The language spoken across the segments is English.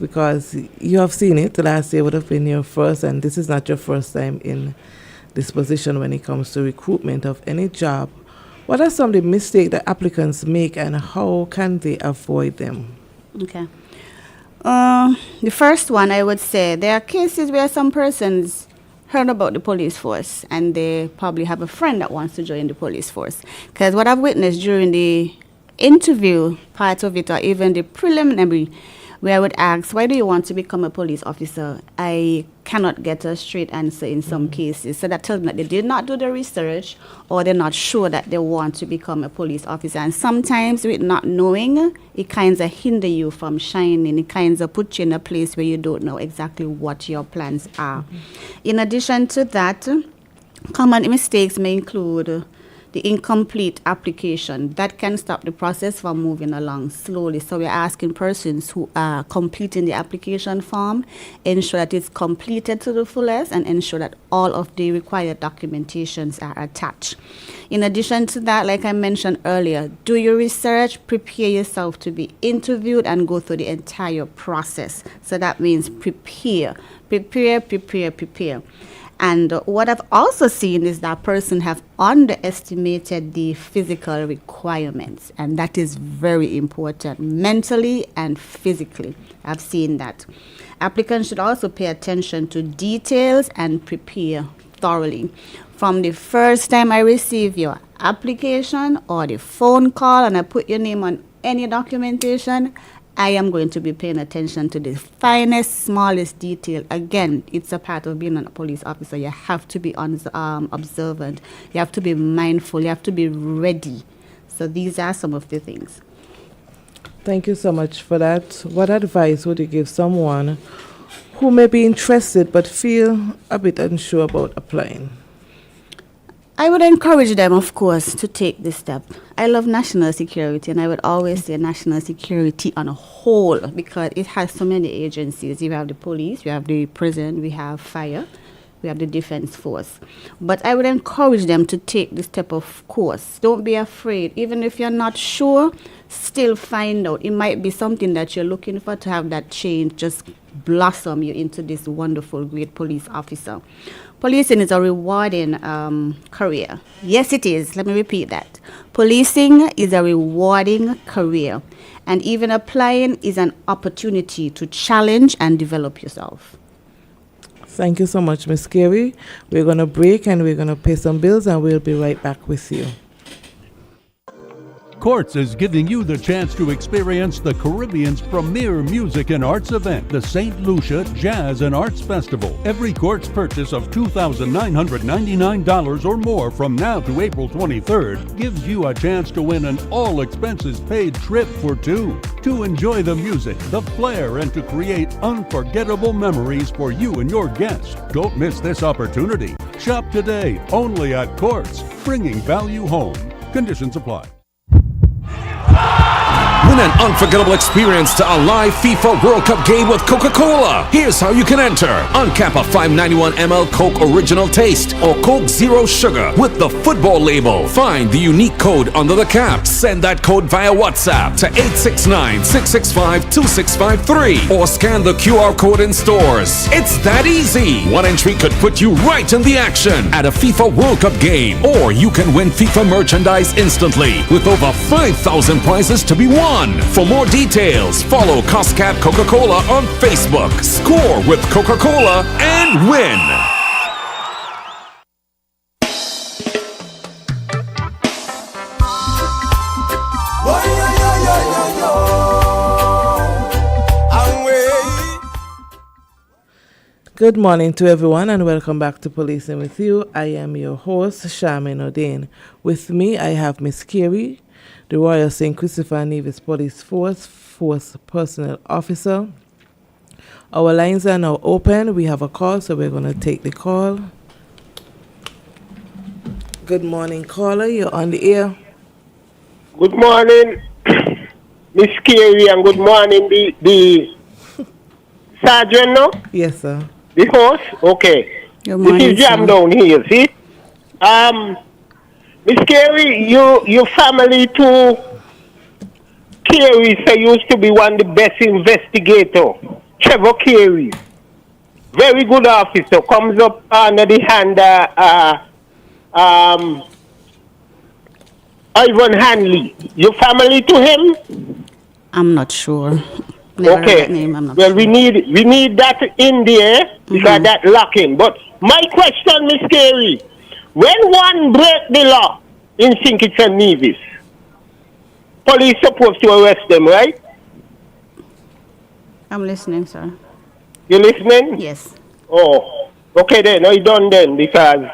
because you have seen it. Last year would have been your first, and this is not your first time in this position when it comes to recruitment of any job. What are some of the mistakes that applicants make, and how can they avoid them? Okay. The first one, I would say, there are cases where some persons heard about the police force and they probably have a friend that wants to join the police force. Because what I've witnessed during the interview part of it, or even the preliminary, where I would ask, why do you want to become a police officer? I cannot get a straight answer in some cases. So that tells me that they did not do the research, or they're not sure that they want to become a police officer. And sometimes with not knowing, it kind of hinder you from shining. It kind of puts you in a place where you don't know exactly what your plans are. In addition to that, common mistakes may include the incomplete application. That can stop the process from moving along slowly. So we're asking persons who are completing the application form, ensure that it's completed to the fullest and ensure that all of the required documentations are attached. In addition to that, like I mentioned earlier, do your research, prepare yourself to be interviewed and go through the entire process. So that means prepare. And what I've also seen is that person have underestimated the physical requirements, and that is very important, mentally and physically. I've seen that. Applicants should also pay attention to details and prepare thoroughly. From the first time I receive your application or the phone call and I put your name on any documentation, I am going to be paying attention to the finest, smallest detail. Again, it's a part of being a police officer. You have to be observant. You have to be mindful. You have to be ready. So these are some of the things. Thank you so much for that. What advice would you give someone who may be interested but feel a bit unsure about applying? I would encourage them, of course, to take this step. I love national security, and I would always say national security on a whole, because it has so many agencies. You have the police, you have the prison, we have fire, we have the defense force. But I would encourage them to take this step of course. Don't be afraid. Even if you're not sure, still find out. It might be something that you're looking for to have that change just blossom you into this wonderful, great police officer. Policing is a rewarding career. Yes, it is. Let me repeat that. Policing is a rewarding career. And even applying is an opportunity to challenge and develop yourself. Thank you so much, Ms. Carey. We're going to break and we're going to pay some bills, and we'll be right back with you. Courts is giving you the chance to experience the Caribbean's premier music and arts event, the St. Lucia Jazz and Arts Festival. Every Courts purchase of $2,999 or more from now to April 23rd gives you a chance to win an all-expenses-paid trip for two to enjoy the music, the flair, and to create unforgettable memories for you and your guests. Don't miss this opportunity. Shop today only at Courts, bringing value home. Conditions apply. Win an unforgettable experience to a live FIFA World Cup game with Coca-Cola. Here's how you can enter. Uncap a 591 ml Coke Original Taste or Coke Zero Sugar with the football label. Find the unique code under the cap. Send that code via WhatsApp to 869-665-2653 or scan the QR code in stores. It's that easy. One entry could put you right in the action at a FIFA World Cup game. Or you can win FIFA merchandise instantly with over 5,000 prizes to be won. For more details, follow COSCAP Coca-Cola on Facebook. Score with Coca-Cola and win. Good morning to everyone, and welcome back to Policing with You. I am your host, Charmaine O'Dane. With me, I have Miss Carey, the Royal St. Christopher Nevis Police Force Personnel Officer. Our lines are now open. We have a call, so we're going to take the call. Good morning, caller. You're on the air. Good morning, Miss Carey, and good morning, the sergeant, no? Yes, sir. The host? Okay. Good morning, this is Jam sir. down here, see? Miss Carey, your family too, Carey say used to be one of the best investigator Trevor Carey, very good officer, comes up under the hand Ivan Hanley. You family to him? I'm not sure. Never heard that name, I'm not well, sure. we need that in there because that locking. But my question, Miss Carey, when one break the law in St. Kitts and Nevis, police supposed to arrest them, right? I'm listening, sir. You listening? Yes. Oh, okay then. I done then because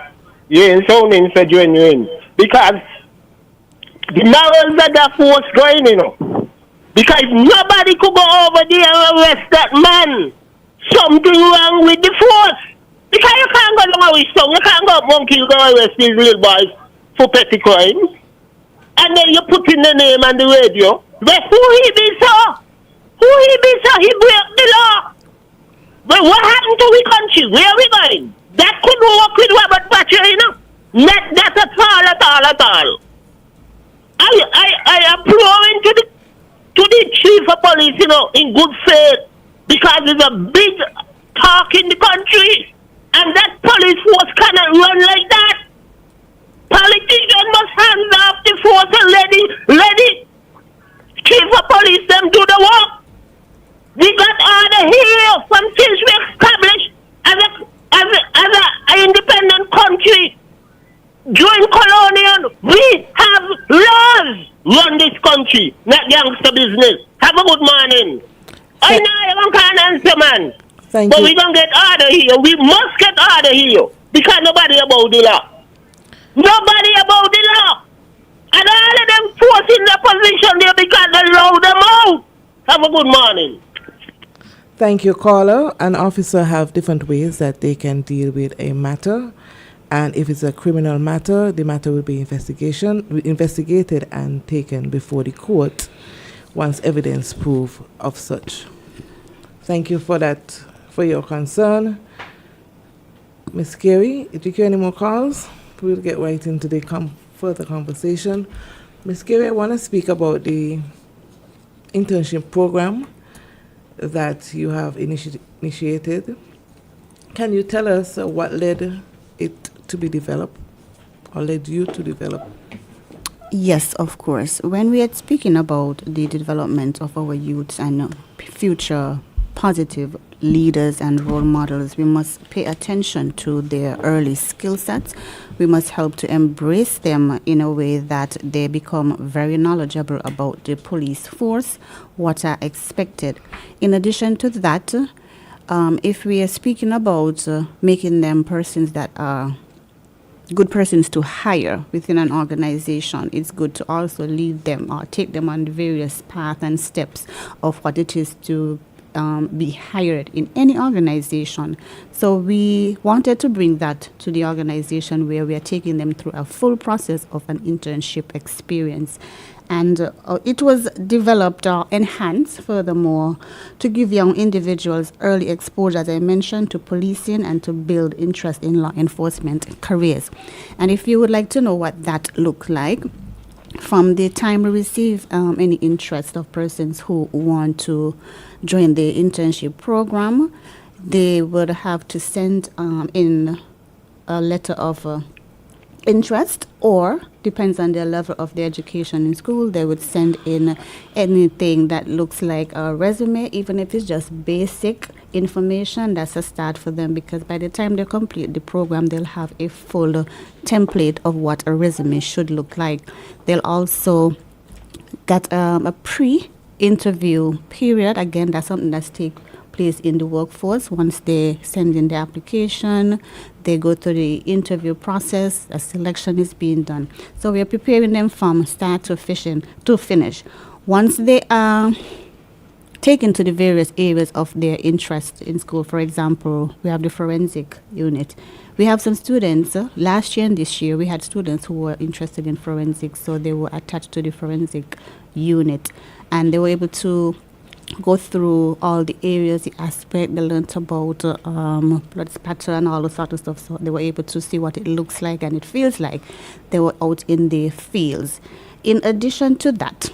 you ain't sounding so genuine. Because the morals of the force going, you know. Because nobody could go over there and arrest that man. Something wrong with the force. Because you can't go down with some. You can't go up monkey go arrest these little boys for petty crimes. And then you put in the name on the radio. But who he be, sir? Who he be, sir? He break the law. But what happened to we country? Where are we going? That could work with Robert Thatcher, you know. Not that at all. I applaud to the chief of police, you know, in good faith, because it's a big talk in the country, and that police force cannot run like that. Politicians must hand off the force and let the chief of police them do the work. We got order here from since we established as a independent country. During colonial, we have laws run this country, not gangster business. Have a good morning. I know you can't answer, man. Thank but you. we don't get order here. We must get order here because nobody about the law. Nobody about the law. And all of them forcing their position there because they allow them out. Have a good morning. Thank you, caller. An officer have different ways that they can deal with a matter. And if it's a criminal matter, the matter will be investigated and taken before the court once evidence proof of such. Thank you for that, for your concern. Ms. Carey, if you hear any more calls, we'll get right into the further conversation. Ms. Carey, I want to speak about the internship program that you have initiated. Can you tell us what led it to be developed or led you to develop? Yes, of course. When we are speaking about the development of our youths and future positive leaders and role models, we must pay attention to their early skill sets. We must help to embrace them in a way that they become very knowledgeable about the police force, what are expected. In addition to that, if we are speaking about making them persons that are good persons to hire within an organization, it's good to also lead them or take them on the various paths and steps of what it is to be hired in any organization. So we wanted to bring that to the organization where we are taking them through a full process of an internship experience. And it was developed or enhanced furthermore to give young individuals early exposure, as I mentioned, to policing and to build interest in law enforcement careers. And if you would like to know what that looked like, from the time we receive any interest of persons who want to join the internship program, they would have to send in a letter of interest, or depends on their level of their education in school, they would send in anything that looks like a resume, even if it's just basic information. That's a start for them, because by the time they complete the program, they'll have a full template of what a resume should look like. They'll also get a pre-interview period. Again, that's something that's takes place in the workforce. Once they send in the application, they go through the interview process, a selection is being done. So we are preparing them from start to finish. Once they are taken to the various areas of their interest in school, for example, we have the forensic unit. We have some students, last year and this year, we had students who were interested in forensics, so they were attached to the forensic unit, and they were able to go through all the areas, the aspect. They learned about blood spatter and all the sort of stuff, so they were able to see what it looks like and it feels like. They were out in the fields. In addition to that,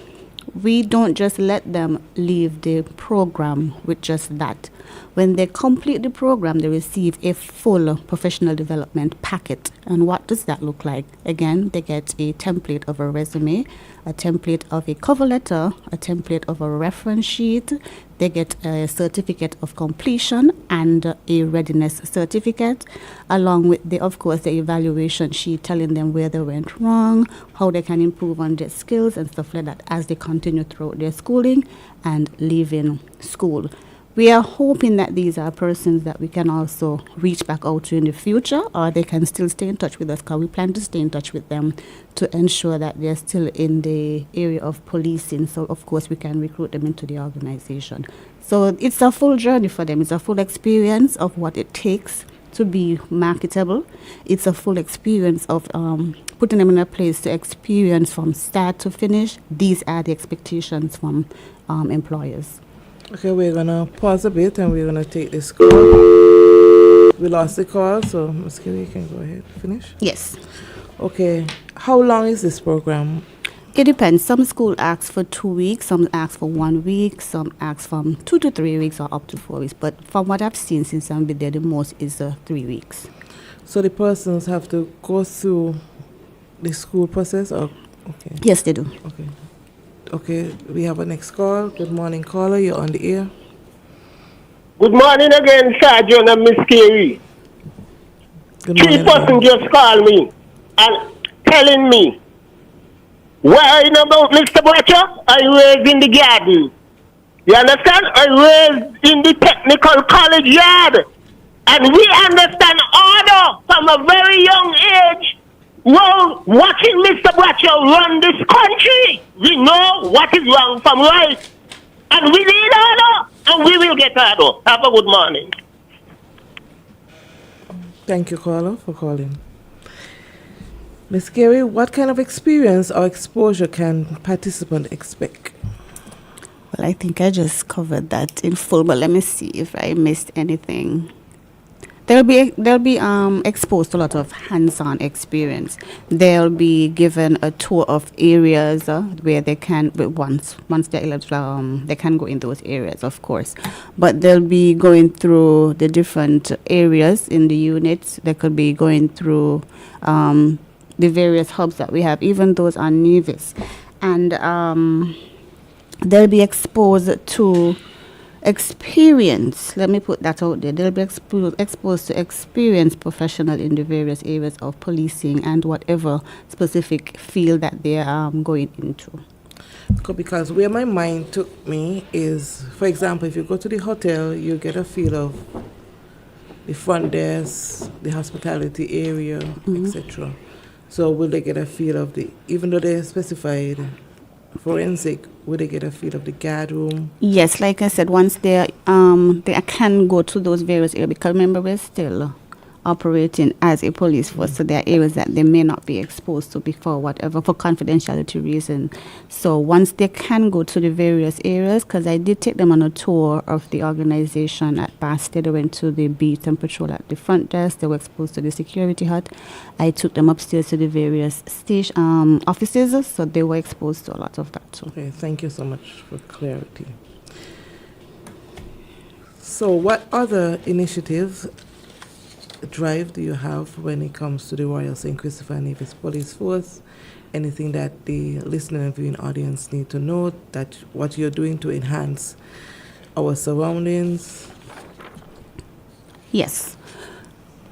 we don't just let them leave the program with just that. When they complete the program, they receive a full professional development packet. And what does that look like? Again, they get a template of a resume, a template of a cover letter, a template of a reference sheet. They get a certificate of completion and a readiness certificate, along with, of course, the evaluation sheet telling them where they went wrong, how they can improve on their skills and stuff like that as they continue throughout their schooling and leaving school. We are hoping that these are persons that we can also reach back out to in the future, or they can still stay in touch with us, because we plan to stay in touch with them to ensure that they're still in the area of policing. So, of course, we can recruit them into the organization. So it's a full journey for them. It's a full experience of what it takes to be marketable. It's a full experience of putting them in a place to experience from start to finish. These are the expectations from employers. Okay, we're gonna pause a bit and we're gonna take this call. We lost the call, so Ms. Kelly, you can go ahead. Finish? Yes. Okay, how long is this program? It depends. Some school asks for 2 weeks, some ask for 1 week, some ask from 2 to 3 weeks or up to 4 weeks. But from what I've seen since I've been there, the most is 3 weeks. So the persons have to go through the school process, or okay? Yes, they do. Okay. Okay, we have a next call. Good morning, caller. You're on the air. Good morning again, Sergeant and Miss Carey. Good Three morning. person just called me and telling me, worrying about Mr. Butcher, I raised in the garden. You understand? I raised in the technical college yard. And we understand order from a very young age. Well, watching Mr. Butcher run this country, we know what is wrong from right. And we need order, and we will get order. Have a good morning. Thank you, caller, for calling. Ms. Carey, what kind of experience or exposure can participant expect? Well, I think I just covered that in full, but let me see if I missed anything. They'll be exposed to a lot of hands-on experience. They'll be given a tour of areas where they can, once they're eligible, they can go in those areas, of course. But they'll be going through the different areas in the units. They could be going through the various hubs that we have, even those on Nevis. And they'll be exposed to experience. Let me put that out there. They'll be exposed to experience professional in the various areas of policing and whatever specific field that they're going into. Because where my mind took me is, for example, if you go to the hotel, you get a feel of the front desk, the hospitality area, etc. So will they get a feel of the, even though they're specified forensic, will they get a feel of the guard room? Yes, like I said, once they can go to those various areas, because remember we're still operating as a police force, so there are areas that they may not be exposed to before, whatever, for confidentiality reason. So once they can go to the various areas, because I did take them on a tour of the organization at Basti. They went to the beat and patrol at the front desk. They were exposed to the security hut. I took them upstairs to the various station offices, so they were exposed to a lot of that too. Okay, thank you so much for clarity. So what other initiatives drive do you have when it comes to the Royal St. Christopher Nevis Police Force? Anything that the listening and viewing audience need to know, that what you're doing to enhance our surroundings? Yes.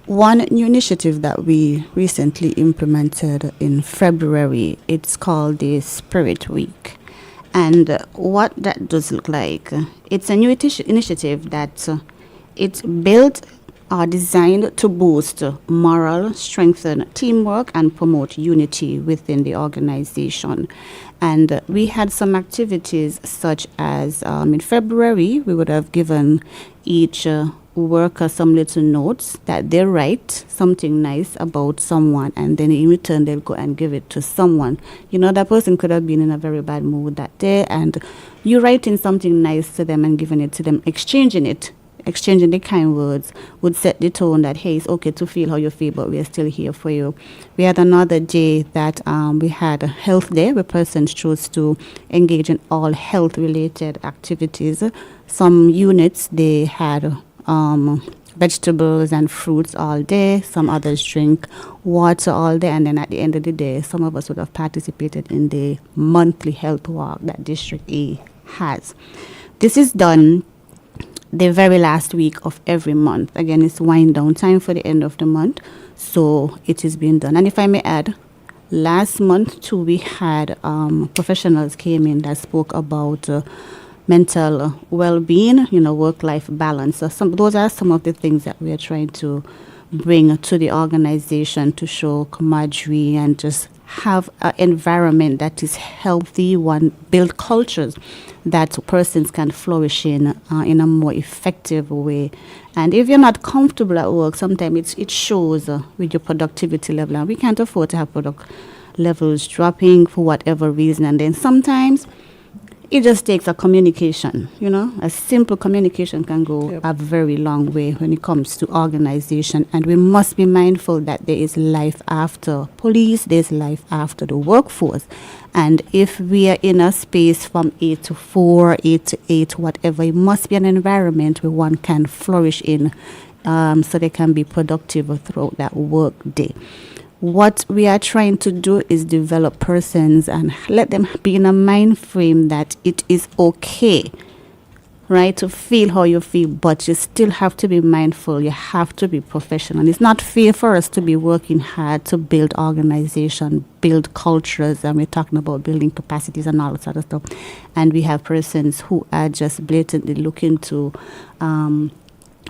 One new initiative that we recently implemented in February, it's called the Spirit Week. And what that does look like, it's a new initiative that it's built are designed to boost morale, strengthen teamwork, and promote unity within the organization. And we had some activities such as in February, we would have given each worker some little notes that they write something nice about someone, and then in return they'll go and give it to someone. You know, that person could have been in a very bad mood that day, and you writing something nice to them and giving it to them, exchanging it, exchanging the kind words would set the tone that, hey, it's okay to feel how you feel, but we're still here for you. We had another day that we had a health day where persons chose to engage in all health-related activities. Some units, they had vegetables and fruits all day. Some others drink water all day. And then at the end of the day, some of us would have participated in the monthly health walk that District A has. This is done the very last week of every month. Again, it's wind down time for the end of the month. So it is being done. And if I may add, last month too, we had professionals came in that spoke about mental well-being, work-life balance. So those are some of the things that we are trying to bring to the organization to show camaraderie and just have an environment that is healthy, build cultures that persons can flourish in a more effective way. And if you're not comfortable at work, sometimes it shows with your productivity level. And we can't afford to have product levels dropping for whatever reason. And then sometimes it just takes a communication, a simple communication can go a very long way when it comes to organization. And we must be mindful that there is life after police, there's life after the workforce. And if we are in a space from 8 to 4, 8 to 8, whatever, it must be an environment where one can flourish in so they can be productive throughout that work day. What we are trying to do is develop persons and let them be in a mind frame that it is okay, right, to feel how you feel, but you still have to be mindful. You have to be professional. It's not fair for us to be working hard to build organization, build cultures, and we're talking about building capacities and all that sort of stuff. And we have persons who are just blatantly looking to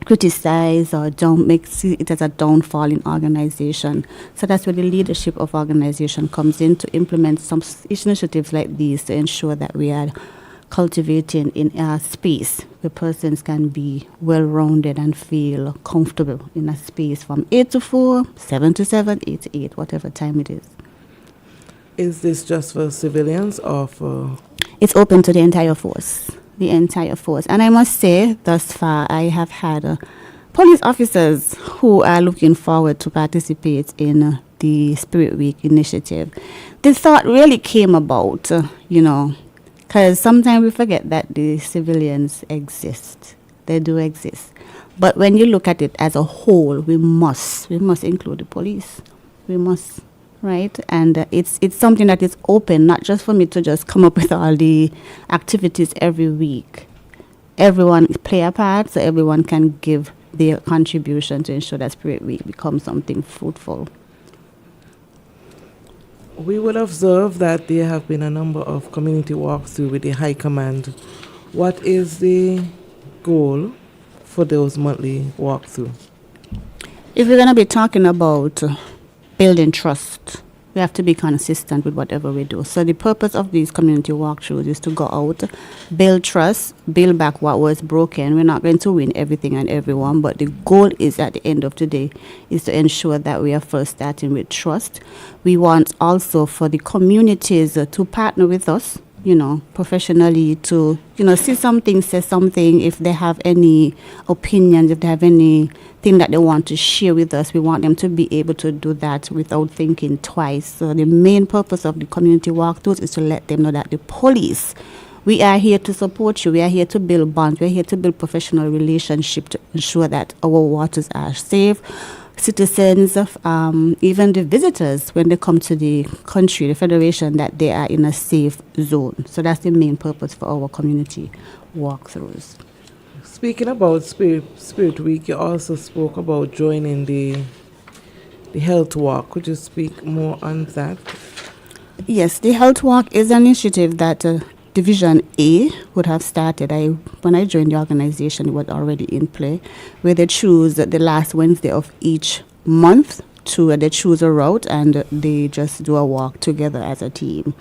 criticize or don't see it as a downfall in organization. So that's where the leadership of organization comes in to implement some initiatives like these to ensure that we are cultivating in a space where persons can be well-rounded and feel comfortable in a space from 8 to 4, 7 to 7, 8 to 8, whatever time it is. Is this just for civilians or for... It's open to the entire force. The entire force. And I must say, thus far, I have had police officers who are looking forward to participate in the Spirit Week initiative. The thought really came about, because sometimes we forget that the civilians exist. They do exist. But when you look at it as a whole, we must include the police. We must. Right, and it's something that is open, not just for me to just come up with all the activities every week. Everyone play a part, so everyone can give their contribution to ensure that Spirit Week becomes something fruitful. We would observe that there have been a number of community walkthrough with the High Command. What is the goal for those monthly walkthrough? If we're going to be talking about building trust, we have to be consistent with whatever we do. So the purpose of these community walkthroughs is to go out, build trust, build back what was broken. We're not going to win everything and everyone, but the goal is at the end of the day is to ensure that we are first starting with trust. We want also for the communities to partner with us, professionally to, see something, say something. If they have any opinions, if they have anything that they want to share with us, we want them to be able to do that without thinking twice. So the main purpose of the community walkthroughs is to let them know that the police, we are here to support you. We are here to build bonds. We are here to build professional relationships to ensure that our waters are safe. Citizens, even the visitors, when they come to the country, the federation, that they are in a safe zone. So that's the main purpose for our community walkthroughs. Speaking about Spirit Week, you also spoke about joining the health walk. Could you speak more on that? Yes, the health walk is an initiative that Division A would have started. When I joined the organization, it was already in play, where they choose the last Wednesday of each month they choose a route and they just do a walk together as a team.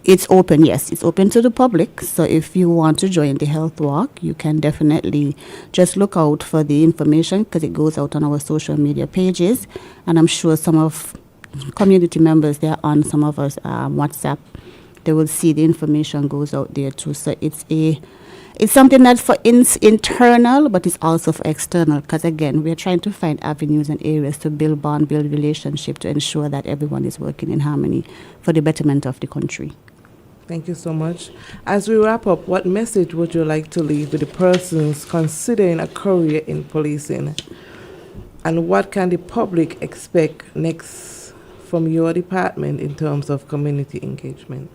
It's open, yes, it's open to the public. So if you want to join the health walk, you can definitely just look out for the information because it goes out on our social media pages. And I'm sure some of community members, they're on some of us WhatsApp. They will see the information goes out there too. So it's a It's something that's for internal, but it's also for external. Because again, we're trying to find avenues and areas to build bond, build relationship, to ensure that everyone is working in harmony for the betterment of the country. Thank you so much. As we wrap up, what message would you like to leave with the persons considering a career in policing? And what can the public expect next from your department in terms of community engagement?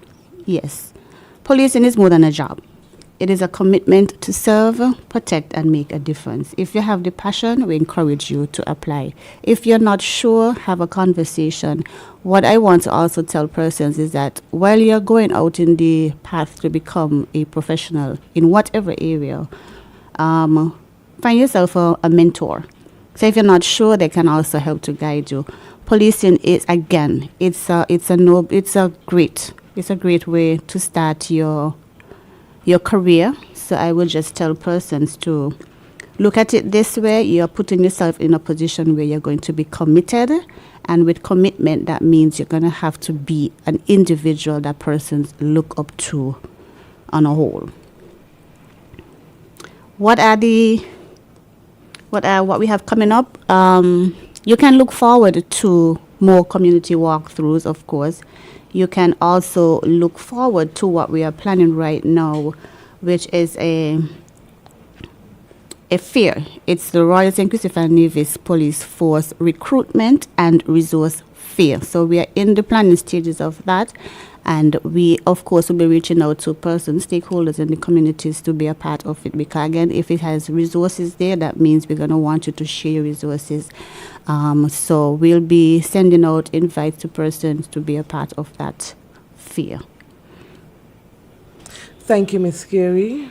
Yes. Policing is more than a job. It is a commitment to serve, protect, and make a difference. If you have the passion, we encourage you to apply. If you're not sure, have a conversation. What I want to also tell persons is that while you're going out in the path to become a professional in whatever area, find yourself a mentor. So if you're not sure, they can also help to guide you. Policing is, again, it's a great way to start your career. So I would just tell persons to look at it this way. You're putting yourself in a position where you're going to be committed. And with commitment, that means you're going to have to be an individual that persons look up to on a whole. What we have coming up? You can look forward to more community walkthroughs, of course. You can also look forward to what we are planning right now, which is a fair. It's the Royal St. Christopher Nevis Police Force Recruitment and Resource Fair. So we are in the planning stages of that. And we, of course, will be reaching out to persons, stakeholders in the communities to be a part of it. Because, again, if it has resources there, that means we're going to want you to share your resources. So we'll be sending out invites to persons to be a part of that fair. Thank you, Ms. Carey,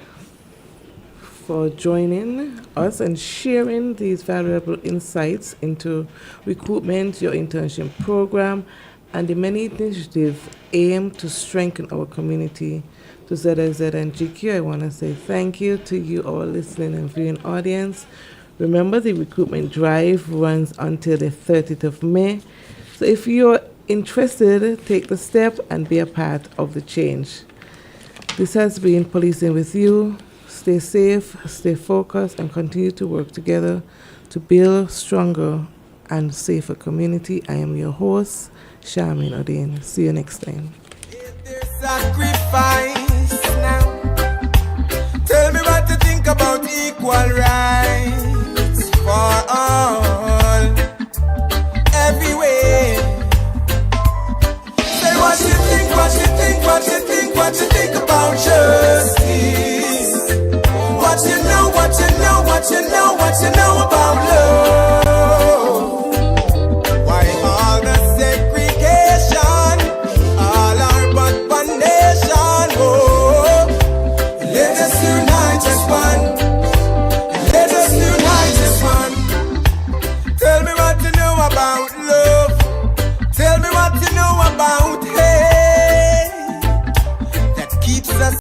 for joining us and sharing these valuable insights into recruitment, your internship program, and the many initiatives aimed to strengthen our community. To ZSZ and GQ, I want to say thank you to you, our listening and viewing audience. Remember, the recruitment drive runs until the 30th of May. So if you're interested, take the step and be a part of the change. This has been Policing with You. Stay safe, stay focused, and continue to work together to build stronger and safer community. I am your host, Charmaine Odin. See you next time. Sacrifice now. Tell me what you think about equal rights.